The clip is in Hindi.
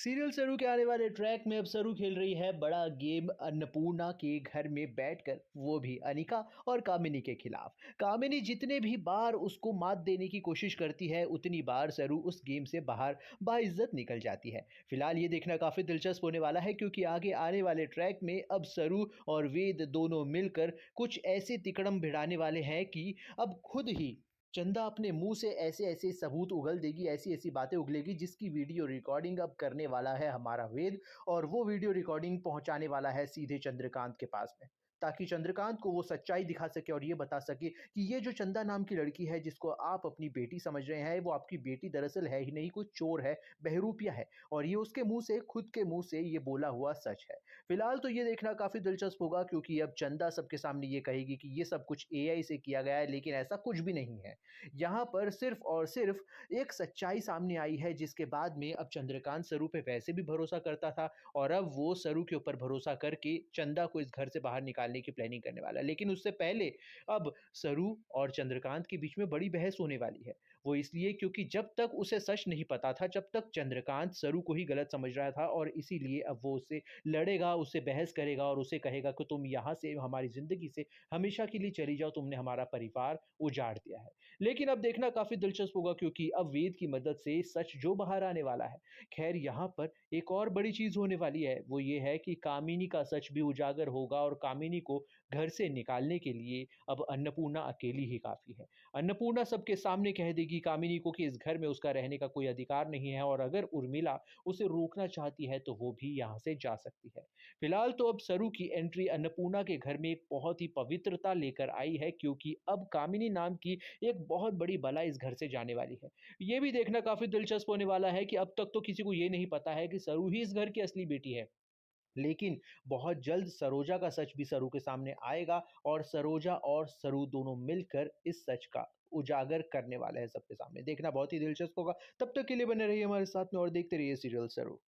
सीरियल सरू के आने वाले ट्रैक में अब सरू खेल रही है बड़ा गेम अन्नपूर्णा के घर में बैठकर, वो भी अनिका और कामिनी के खिलाफ। कामिनी जितने भी बार उसको मात देने की कोशिश करती है उतनी बार सरू उस गेम से बाहर बाइज्जत निकल जाती है। फिलहाल ये देखना काफी दिलचस्प होने वाला है क्योंकि आगे आने वाले ट्रैक में अब सरू और वेद दोनों मिलकर कुछ ऐसे तिकड़म भिड़ाने वाले हैं कि अब खुद ही चंदा अपने मुंह से ऐसे-ऐसे सबूत उगल देगी, ऐसी-ऐसी बातें उगलेगी जिसकी वीडियो रिकॉर्डिंग अब करने वाला है हमारा वेद और वो वीडियो रिकॉर्डिंग पहुँचाने वाला है सीधे चंद्रकांत के पास में। ताकि चंद्रकांत को वो सच्चाई दिखा सके और ये बता सके कि ये जो चंदा नाम की लड़की है जिसको आप अपनी बेटी समझ रहे हैं, वो आपकी बेटी दरअसल है ही नहीं, कोई चोर है, बहरूपिया है और ये उसके मुँह से खुद के मुँह से ये बोला हुआ सच है। फिलहाल तो ये देखना काफ़ी दिलचस्प होगा क्योंकि अब चंदा सबके सामने ये कहेगी कि ये सब कुछ एआई से किया गया है, लेकिन ऐसा कुछ भी नहीं है। यहाँ पर सिर्फ़ और सिर्फ़ एक सच्चाई सामने आई है जिसके बाद में अब चंद्रकांत सरू पे वैसे भी भरोसा करता था और अब वो सरू के ऊपर भरोसा करके चंदा को इस घर से बाहर निकालने की प्लानिंग करने वाला है। लेकिन उससे पहले अब सरू और चंद्रकांत के बीच में बड़ी बहस होने वाली है। वो इसलिए क्योंकि जब तक उसे सच नहीं पता था, जब तक चंद्रकांत सरू को ही गलत समझ रहा था और इसीलिए अब वो उससे लड़ेगा, उससे बहस करेगा और उसे कहेगा कि तुम यहाँ से हमारी ज़िंदगी से हमेशा के लिए चली जाओ, तुमने हमारा परिवार उजाड़ दिया है। लेकिन अब देखना काफ़ी दिलचस्प होगा क्योंकि अब वेद की मदद से सच जो बाहर आने वाला है। ख़ैर यहाँ पर एक और बड़ी चीज़ होने वाली है, वो ये है कि कामिनी का सच भी उजागर होगा और कामिनी को घर से निकालने के लिए अब अन्नपूर्णा अकेली ही काफ़ी है। अन्नपूर्णा सबके सामने कह देगी कामिनी को कि इस घर में उसका रहने का कोई अधिकार नहीं है और अगर उर्मिला उसे रोकना चाहती है तो वो भी यहाँ से जा सकती है। फिलहाल तो अब सरू की एंट्री अन्नपूर्णा के घर में एक बहुत ही पवित्रता लेकर आई है क्योंकि अब कामिनी नाम की एक बहुत बड़ी बला इस घर से जाने वाली है। ये भी देखना काफ़ी दिलचस्प होने वाला है कि अब तक तो किसी को ये नहीं पता है कि सरू ही इस घर की असली बेटी है। लेकिन बहुत जल्द सरोजा का सच भी सरू के सामने आएगा और सरोजा और सरू दोनों मिलकर इस सच का उजागर करने वाले हैं सबके सामने। देखना बहुत ही दिलचस्प होगा। तब तक के लिए बने रहिए हमारे साथ में और देखते रहिए सीरियल सरू।